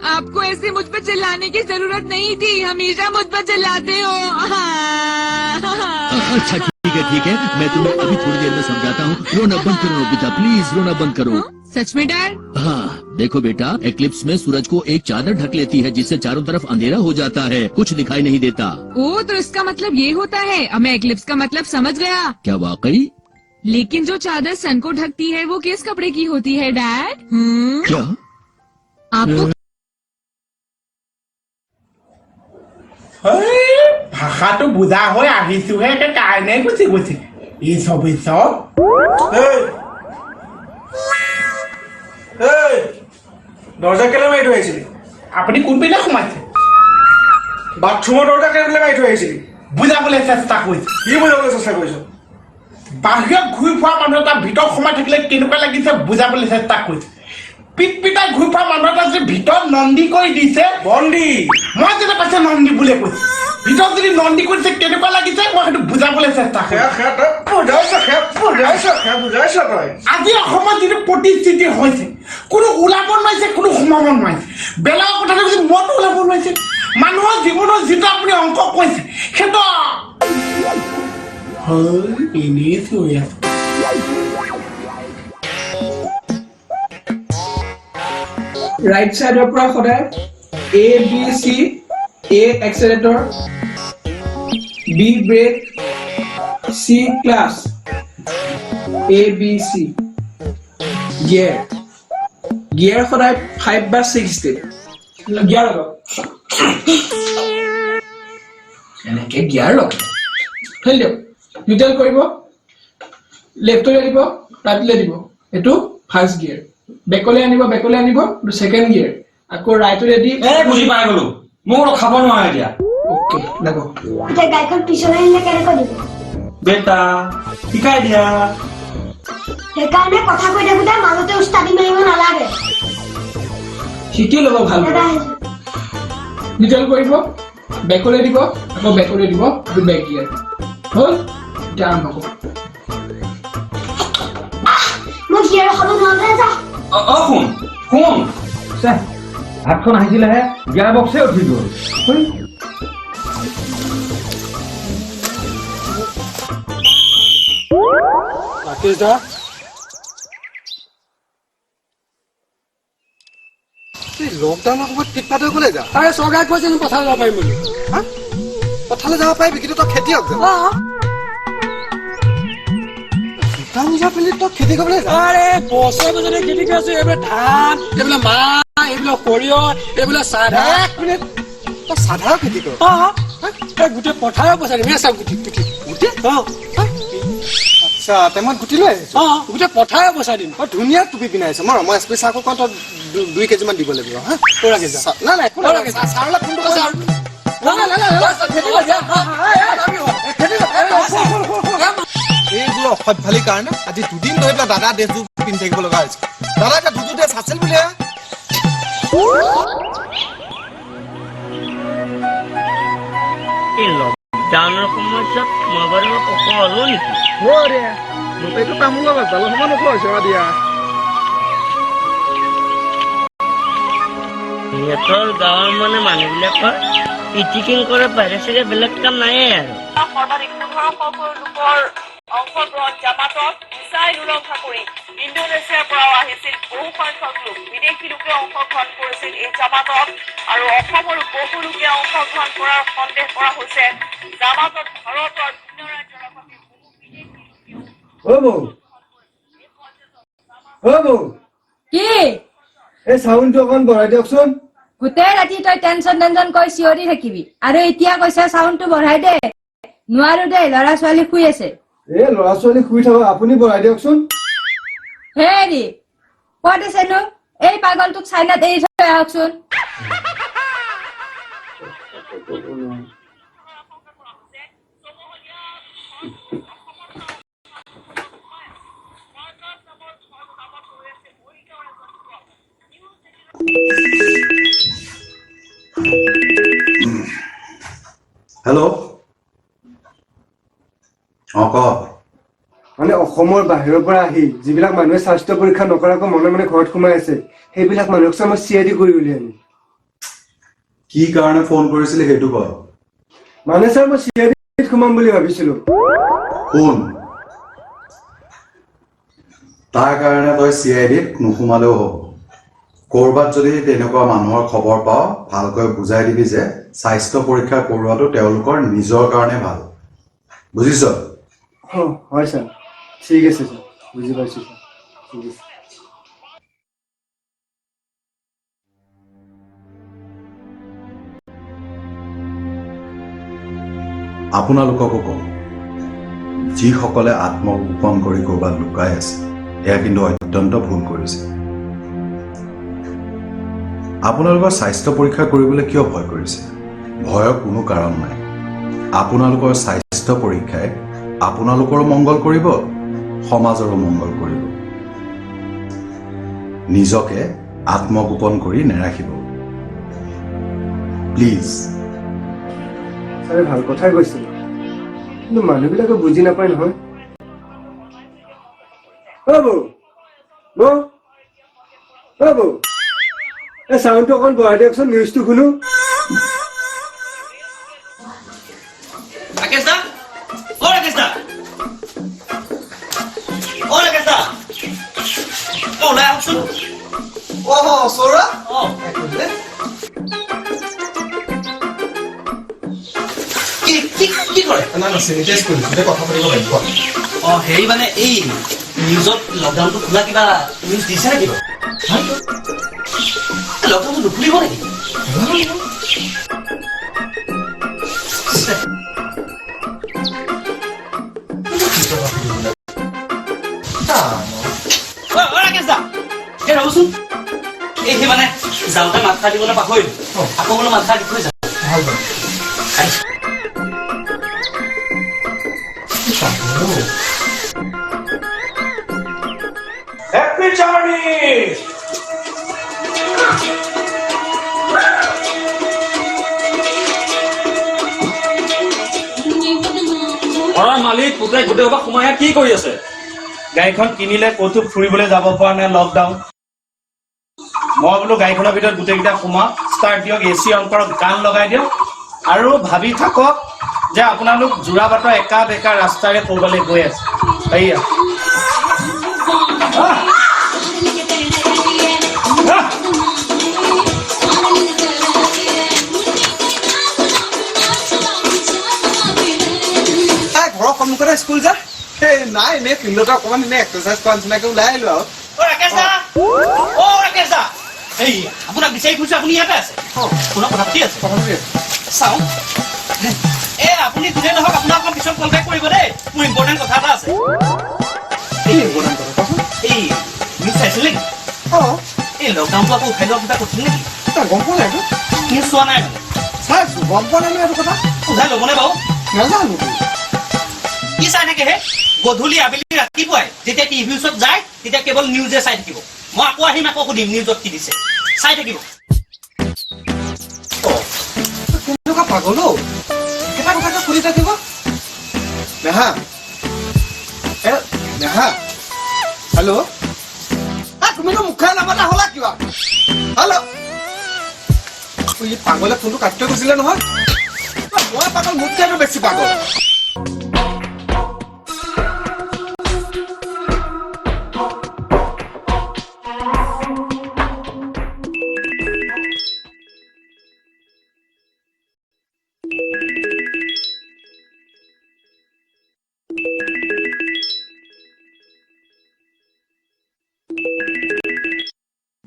आपको ऐसे मुझ पर चिल्लाने की जरूरत नहीं थी, हमेशा मुझ पर चिल्लाते हो। अच्छा ठीक है, मैं तुम्हें अभी थोड़ी देर में समझाता हूँ। रोना बंद करो नोबिता, प्लीज रोना बंद करो। सच में डैड? हाँ देखो बेटा, एक्लिप्स में सूरज को एक चादर ढक लेती है जिससे चारों तरफ अंधेरा हो जाता है, कुछ दिखाई नहीं देता। ओ तो इसका मतलब ये होता है। अब मैं एक्लिप्स का मतलब समझ गया। क्या वाकई? लेकिन जो चादर सन को ढकती है वो किस कपड़े की होती है डैड? क्या? आपको ভাষাটো বুজা হৈ আহিছোহে কাৰণে গুচি গুচি এই চব দৰজা কেলে মাৰি থৈ আহিছিলি? আপুনি কোনপিনে সোমাইছে বাথৰুমৰ দৰজা কেলে মাৰি থৈ আহিছিলি? বুজাবলৈ চেষ্টা কৰিছে কি বুজাবলৈ চেষ্টা কৰিছ? বাহিৰত ঘূৰি ফুৰা মানুহ এটা ভিতৰত সোমাই থাকিলে কেনেকুৱা লাগিছে বুজাবলৈ চেষ্টা কৰিছে পিট পিটাই ঘূৰি ফুৰা মানুহ এটা যে ভিতৰত নন্দী কৰি দিছে বন্দী মই যেনে পাইছে নন্দী বুলি কৈছে ভিতৰত যদি নন্দী কৰিছে কেনেকুৱা লাগিছে মই সেইটো বুজাবলৈ চেষ্টা বুজাইছ তই আজি অসমত যিটো প্ৰতিষ্ঠিতি হৈছে কোনো ওলাব নোৱাৰিছে কোনো সোমাব নোৱাৰিছে বেলেগৰ কথাটো যদি মনটো ওলাব নোৱাৰিছে মানুহৰ জীৱনৰ যিটো আপুনি অংক কৈছে সেইটো এনেই থৈ আছে राइट साइडर পৰা সদায় A B C A accelerator B brake C class A B C gear সদায় 5 বা 6 step gear লগাও এনেকে gear লগাও ফেল দিও নিউট্ৰেল কৰিব লেফটলে দিব ৰাইটলে দিব এটো ফাৰ্স্ট গিয়াৰ বেকলে আনিব সেকেন্ড গিয়াৰ আকৌ ৰাইটলে দি বুজি পাই গলো মোৰ খাব নোৱাৰে এতিয়া ওকে লাগো এটা গাইখন পিছলৈ আহিলে কেনেকৈ দিব বেটা শিকাই দিয়া সেইকাৰণে কথা কৈ থাকোঁতে মাজতে উস্তাদি মাৰিব নালাগে শিকি ল'ব ভাল নিউট্ৰেল কৰিব বেকলে দিব আকৌ বেকলে দিব আৰু বেক গিয়াৰ হ'ল এতিয়া আৰম্ভ কৰোঁ মই গিয়াৰ খাব নোৱাৰে যা শুন হাতখন আহিছিলেহে গিয়াৰ বক্সে উঠি গ'ল ৰাকেশ দা লকডাউনৰ সময়ত পিটপাতে গ'লে যা তাৰে চৰকাৰে কৈছে পথাৰলৈ যাব পাৰিম বুলি পথাৰলৈ যাব পাৰিবি কিন্তু তই খেতিয়ক জোতা পিন্ধি তই খেতি কৰিবলৈ যা আৰে বছৰে বছৰে খেতি কৰি আছো এইবিলাক ধান এইবিলাক মাহ এইবিলাক সৰিয়হ এইবিলাক চাধা এক মিনিট তই চাধাও খেতি কৰ গোটেই পথাৰৰ পইচা দিম চাওক গুটি আচ্ছা টাইমত গুটি লৈ গোটেই পথাৰৰ পইচা দিম ধুনীয়া টুপি পিন্ধাইছ মই এছ পি চাহক কওঁ তই 2 কেজিমান দিব লাগিব হা তই ৰাখি যা নাই ছাৰলৈ ফোনটো কৈছে এইবোৰ অসভ্যালিৰ কাৰণে আজি 2 দিন ধৰি পেলাই দাদা ড্ৰেছযোৰ পিন্ধি থাকিব লগা হৈছে দাদা এতিয়া 2 ড্ৰেছ আছিল বুলি লকডাউনৰ সময়ছোৱাত মই বাৰু পকলো নেকি মোটাইটো তামোল লগত জালৰ সময় নথৈছে দিয়া সিহঁতৰ গাঁৱৰ মানে মানুহবিলাকৰ পিটিকিং কৰে বাহিৰে চাগে বেলেগ কাম নাইয়ে আৰু সৰ্বাধিক 1500 লোকৰ অংশগ্ৰহণ জামাতত মিছাইল উলংঘা কৰি ইণ্ডোনেছিয়াৰ পৰাও আহিছিল বহু সংখ্যক লোক বিদেশী লোকে অংশগ্ৰহণ কৰিছিল এই জামাতত আৰু অসমৰো বহু লোকে অংশগ্ৰহণ কৰাৰ সন্দেহ কৰা হৈছে জামাতত ভাৰতৰ বিভিন্ন ৰাজ্যৰ লগতে বহু বিদেশী এই চাউণ্ডটো অকণ বঢ়াই দিয়কচোন গোটেই ৰাতি তই টেনচন কৈ চিঞৰি থাকিবি আৰু এতিয়া কৈছা চাউণ্ডটো বঢ়াই দে নোৱাৰো দে ল'ৰা ছোৱালী শুই আছে ল'ৰা ছোৱালী শুই থাকক আপুনি বঢ়াই দিয়কচোন হেৰি ক'ত আছেনো এই পাগলটোক চাইনাত এৰি থৈ আহকচোন হেল্ল' মানে অসমৰ বাহিৰৰ পৰা আহি যিবিলাক মানুহে স্বাস্থ্য পৰীক্ষা নকৰাকৈ মনে মনে ঘৰত সোমাই আছে সেইবিলাক মানুহক মই চিআইডি কৰি উলিয়াই আনিম কি কাৰণে ফোন কৰিছিলি সেইটো ক মানে ছাৰ মই চিআইডিত সোমাম বুলি ভাবিছিলো কোন তাৰ কাৰণে তই চিআইডিত নোসোমালেও হ'ব কৰবাত যদি তেনেকুৱা মানুহৰ খবৰ পাও ভালকৈ বুজাই দিবি যে স্বাস্থ্য পৰীক্ষা কৰোৱাটো তেওঁলোকৰ নিজৰ কাৰণে ভাল বুজিছ হয় ছাৰ ঠিক আছে ছাৰ বুজি পাইছো ছাৰ ঠিক আছে আপোনালোককো কওঁ যিসকলে আত্মগোপন কৰি কৰবাত লুকাই আছে এয়া কিন্তু অত্যন্ত ভুল কৰিছে আপোনালোকৰ স্বাস্থ্য পৰীক্ষা কৰিবলৈ কিয় ভয় কৰিছে ভয়ৰ কোনো কাৰণ নাই আপোনালোকৰ স্বাস্থ্য পৰীক্ষাই আপোনালোকৰ মংগল কৰিব সমাজৰো মংগল কৰিব নিজকে আত্মগোপন কৰি নেৰাখিব প্লিজ ছাৰে ভাল কথাই কৈছিল কিন্তু মানুহবিলাকে বুজি নাপায় নহয় এই চাউণ্ডটো অকণ বঢ়াই দিয়কচোন নিউজটো শুনো ৰাকেশ দা অ ৰাকেশ দা ওলাই আহকচোন চৌৰা কি কৰে চেনিটাইজ কৰিছো কথা পাতিব লাগিব হেৰি মানে এই নিউজত লকডাউনটো খোলা কিবা নিউজ দিছে নেকি লকডাউনটো নুখুলিব নেকি ৰবচোন এই মানে যাওঁতে মাথা দিবলৈ পাহৰিলো আকৌ বোলো মাথা দি থৈ যাম হ্যাপি জাৰ্নি মালিক গোটেই সোপা সোমাই কি কৰি আছে গাড়ীখন কিনিলে ক'তো ফুৰিবলৈ যাব পৰা নাই লকডাউন মই বোলো গাড়ীখনৰ ভিতৰত গোটেইকেইটা সোমাওক ষ্টাৰ্ট দিয়ক এচি অন কৰক গান লগাই দিয়ক আৰু ভাবি থাকক যে আপোনালোক যোৰাবাটৰ একা বেকা ৰাস্তাৰে ক'ৰবালৈ গৈ আছে এইয়া ঘৰৰ সন্মুখতে স্কুল যা নাই এনে ফিল্ডত অকণমান এনে এক্সাৰচাইজ কৰা নিচিনাকে ওলাই আহিলো আৰু আপোনাক বিচাৰি ফুৰিছো আপুনি ইয়াতে আছে আপোনাৰ কথা পাতি আছে চাওঁ আপুনি কোনে নহওক আপোনাক অকণ পিছত কণ্টেক্ট কৰিব দেই মোৰ ইম্পৰ্টেণ্ট কথা এটা আছে এই নিউজ চাইছিল নেকি এই লকডাউনটো আকৌ উঠাই লোৱা কিবা কৈছিল নেকি গম পোৱা নাই নিউজ চোৱা নাই চাইছো গম পোৱা নাই এইটো কথা উঠাই ল'বনে বাৰু নাজানো কি চাই থাকে হে গধূলি আবেলি ৰাতিপুৱাই যেতিয়া টিভি ওচৰত যায় তেতিয়া কেৱল নিউজে চাই থাকিব মই আকৌ আহিম আকৌ সুধিম নিউজত কি দিছে চাই থাকিব কেনেকুৱা পাগল এটা কথাকে ফুৰি থাকিব নেহা নেহা হেল্ল' তুমিতো মুখে নামাতা হলা কিবা হেল্ল' পাগলে ফোনটো কাটি থৈ গৈছিলে নহয় মই পাগল মোতকে আৰু বেছি পাগল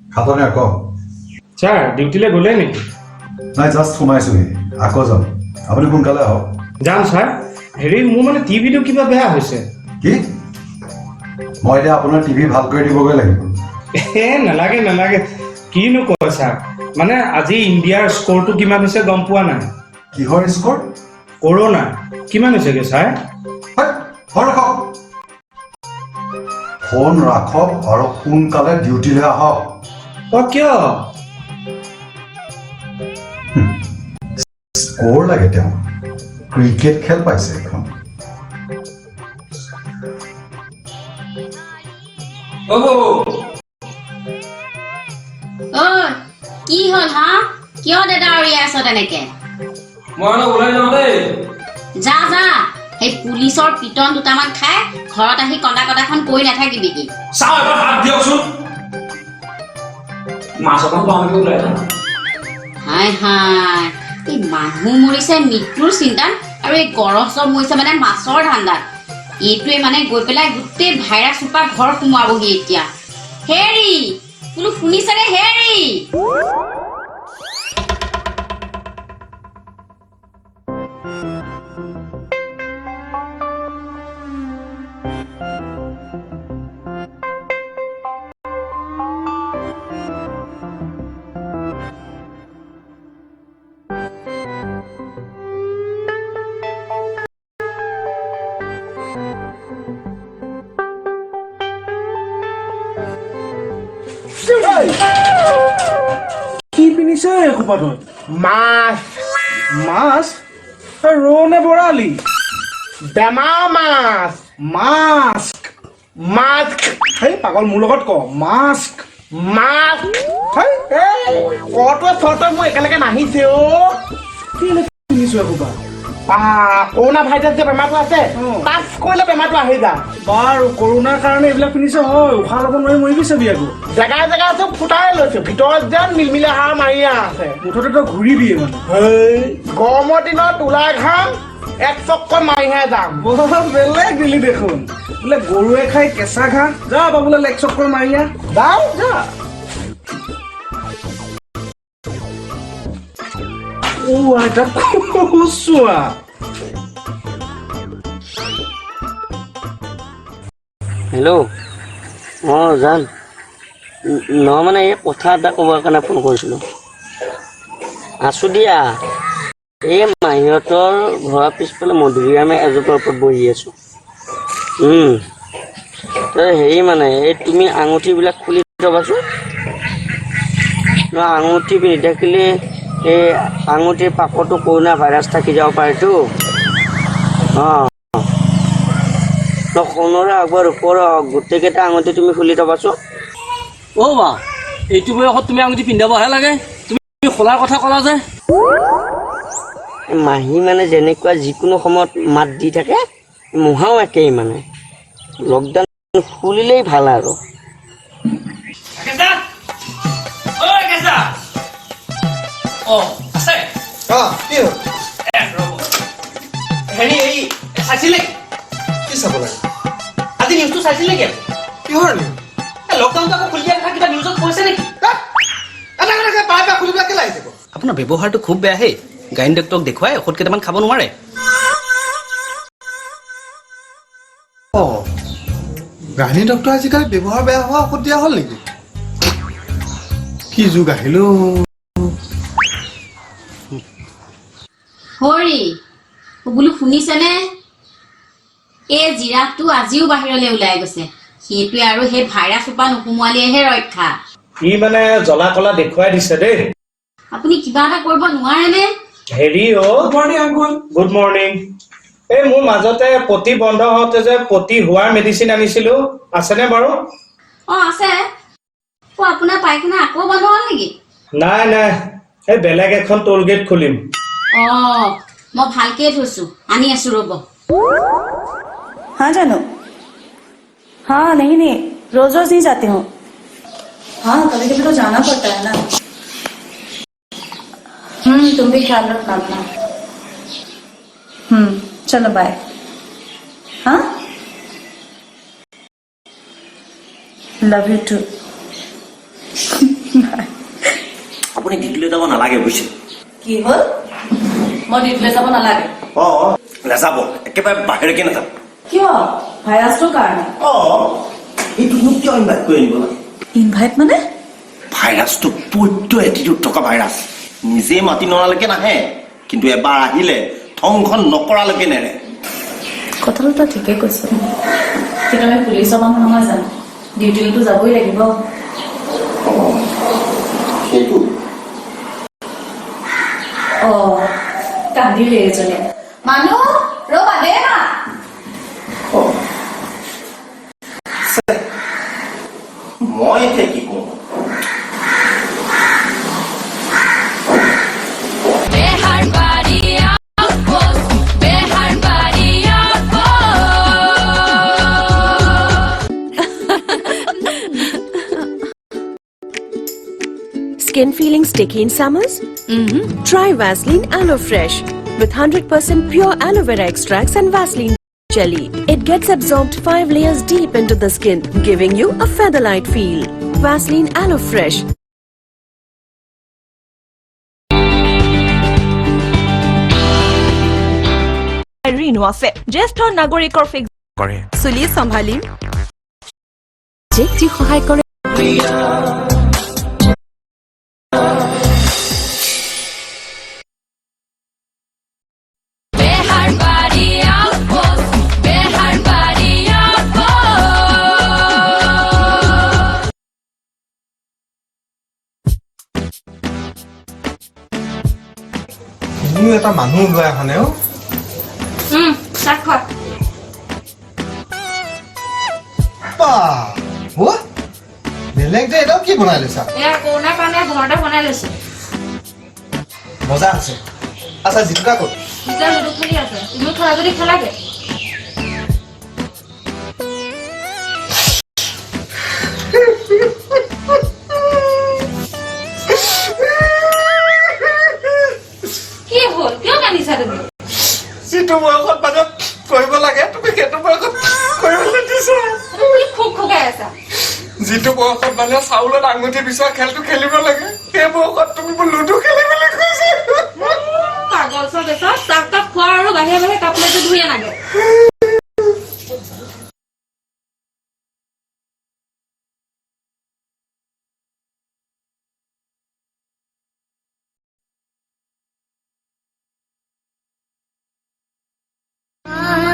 খাতনে আকৌ ছাৰ ডিউটিলৈ গ'লে নেকি নাই জাষ্ট সোমাইছোহি আকৌ যাম আপুনি সোনকালে আহক যাম ছাৰ হেৰি মোৰ মানে টিভিটো কিবা বেয়া হৈছে কি মই এতিয়া আপোনাৰ টিভি ভাল কৰি দিবগৈ লাগিব নালাগে নালাগে কিনো কয় ছাৰ মানে আজি ইণ্ডিয়াৰ স্ক'ৰটো কিমান হৈছে গম পোৱা নাই কিহৰ স্ক'ৰ কৰোণা কিমান হৈছেগৈ ছাৰ ৰাখক ফোন ৰাখক আৰু সোনকালে ডিউটিলৈ আহক কিয় স্ক'ৰ লাগে তেওঁ ক্ৰিকেট খেল পাইছে এখন কি হ'ল হা কিয় দেউতা উৰিয়াই আছ তেনেকে মই অলপ ওলাই যাওঁ দেই যা যা সেই পুলিচৰ পিটন দুটামান খাই ঘৰত আহি কন্দা কটাখন কৰি নাথাকিবি কি চাওঁ এবাৰ হাত দিয়কচোন মাছ অকণ পাওঁকে ওলাই যাওঁ হাই হাই এই মানুহ মৰিছে মৃত্যুৰ চিন্তাত আৰু এই গৰহ চব মৰিছে মানে মাছৰ ধান্দাত এইটোৱে মানে গৈ পেলাই গোটেই ভাইৰাছ সোপা ঘৰ সোমাবহি এতিয়া হেৰি বোলো শুনিছেনে হেৰি কি পিন্ধিছে এসোপাটোত মাছ মাছ ৰৌ নে বৰালি বেমাৰ মাছ মাস্ক মাস্ক হেই পাগল মোৰ লগত ক মাস্ক মাছ কটোৱে চটোৱে মোৰ একেলগে নাহিছে কি পিন্ধিছো এসোপা কৰোণা ভাইৰাছ যে বেমাৰটো আছে টাচ কৰিলে বেমাৰটো আহি যায় বাৰু কৰোণাৰ কাৰণে এইবিলাক পিন্ধিছে হয় উশাহ ল'ব নোৱাৰি মৰি গৈছে বিয়াকো জেগাই জেগাই চব ফুটাই লৈছো ভিতৰত যেন মিলমিলে হাড় মাৰি আছে মুঠতে তই ঘূৰি দিয়ে মানে গৰমৰ দিনত ওলাই ঘাম এক চক্কৰ মাৰিহে যাম বৰ বেলেগ দিলি দেখোন বোলে গৰুৱে খাই কেঁচা ঘাঁহ যা বাবুলে লেগ চক্কৰ মাৰিয়া যাও যা আইতা চোৱা হেল্ল' অঁ জান নহয় মানে এই কথা এটা ক'বৰ কাৰণে ফোন কৰিছিলোঁ আছোঁ দিয়া এই মাহীহঁতৰ ঘৰৰ পিছফালে মধুৰিআমে এজোপাৰ ওপৰত বহি আছোঁ হেৰি মানে এই তুমি আঙুঠিবিলাক খুলি থবাচোন আঙুঠি পিন্ধি থাকিলে এই আঙুঠিৰ পাকতো কৰোণা ভাইৰাছ থাকি যাব পাৰেতো অঁ সোণৰে আগৰ ওপৰ গোটেইকেইটা আঙুঠি তুমি খুলি থবাচোন অ' বা এইটো বয়সত তুমি আঙুঠি পিন্ধাবহে লাগে তুমি খোলাৰ কথা ক'লা যে মাহী মানে যেনেকুৱা যিকোনো সময়ত মাত দি থাকে মহাও একেই মানে লকডাউন খুলিলেই ভাল আৰু হেৰি এই চাইছিল নেকি কি চাব লাগে আজি নিউজটো চাইছিল নেকি কিহৰ নিউজ লকডাউনটো আকৌ খুলি দিয়া কথা কিবা নিউজত কৈছে নেকি আপোনাৰ ব্যৱহাৰটো খুব বেয়া হে গাইন ডক্টৰক দেখুৱাই ঔষধ কেইটামান খাব নোৱাৰে গাইনী ডক্টৰ আজিকালি ব্যৱহাৰ বেয়া হোৱা ঔষধ দিয়া হ'ল নেকি কি যুগ আহিল হৰি বোলো শুনিছেনে এই জিৰাফটো আজিও বাহিৰলৈ ওলাই গৈছে সেইটোৱে আৰু সেই ভাইৰাছ সোপা নোসোমোৱালেহে ৰক্ষা ই মানে জ্বলা কলা দেখুৱাই দিছে দেই আপুনি কিবা এটা কৰিব নোৱাৰেনে হেৰি গুড মৰ্ণিং এই মোৰ মাজতে পতি বন্ধ হওঁতে যে পতি হোৱাৰ মেডিচিন আনিছিলো আছেনে বাৰু আছে আপোনাৰ পায়খানা আকৌ বন্ধ হ'ল নেকি নাই নাই এই বেলেগ এখন টোল গেট খুলিম মই ভালকে থৈছো আনি আছো ৰ'ব हाँ जानू हाँ नहीं रोज रोज नहीं जाती हूँ हाँ कभी कभी तो जाना पड़ता है ना तुम भी ख्याल रखना अपना चलो बाय हाँ लव यू टू আপুনি ডিউটিলৈ যাব নালাগে বুজিছে কি হল মই ডিউটিলৈ যাব নালাগে নাযাব একেবাৰে বাহিৰকে নাযাব কিয় ভাইৰাছটোৰ কাৰণে এইটো মোক কিয় ইনভাইট কৰি আনিব লাগে ইনভাইট মানে ভাইৰাছটো পৈত্য এটিটিউড থকা ভাইৰাছ নিজে মাতি নৰালৈকে নাহে কিন্তু এবাৰ আহিলে থংখন নকৰালৈকে নেৰে কথাটো তই ঠিকেই কৈছ কিন্তু আমি পুলিচৰ মানুহ নহয় জানো ডিউটিলৈতো যাবই লাগিব সেইটো কান্দিলে এজনে মানুহ ৰবা দে না মই এতিয়া কি কওঁ Skin feeling sticky in summers? Try Vaseline Aloe Fresh with 100% pure aloe vera extracts and Vaseline jelly. It gets absorbed 5 layers deep into the skin, giving you a feather-light feel. Vaseline Aloe Fresh. ঋণো আছে জ্যেষ্ঠ নাগৰিকৰ fix কৰে চুলি সম্ভালিম যি সহায় কৰে কোনো এটা মানুহ ওলাই অহা নাই চাহ খোৱা বেলেগ যে এটাও কি বনাই লৈছা এয়া কৰোণাৰ কাৰণে ঘৰতে বনাই লৈছে মজা আছে আচ্ছা জিতুকা ক'ত এতিয়া লুডু খেলি আছে তুমি খেলা যদি খেলাগে কি হ'ল কিয় কান্দিছা তুমি যিটো বয়সত মানে কৰিব লাগে তুমি সেইটো বয়সত কৰিবলৈ দিছা তুমি খুব খুগাই আছা যিটো বয়সত মানে চাউলত আঙুঠি বিচৰা খেলটো খেলিব লাগে সেই বয়সত তুমি মোৰ লুডু খেলিবলৈ কৈছা পাগল চব বেচা চাহ কাপ খোৱা আৰু বাহিৰে বাহিৰে কাপোৰটো ধুই আনাগে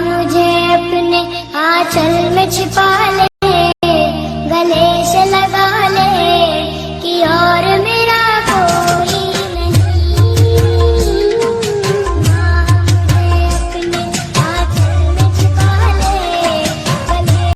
मुझे अपने आंचल में छिपा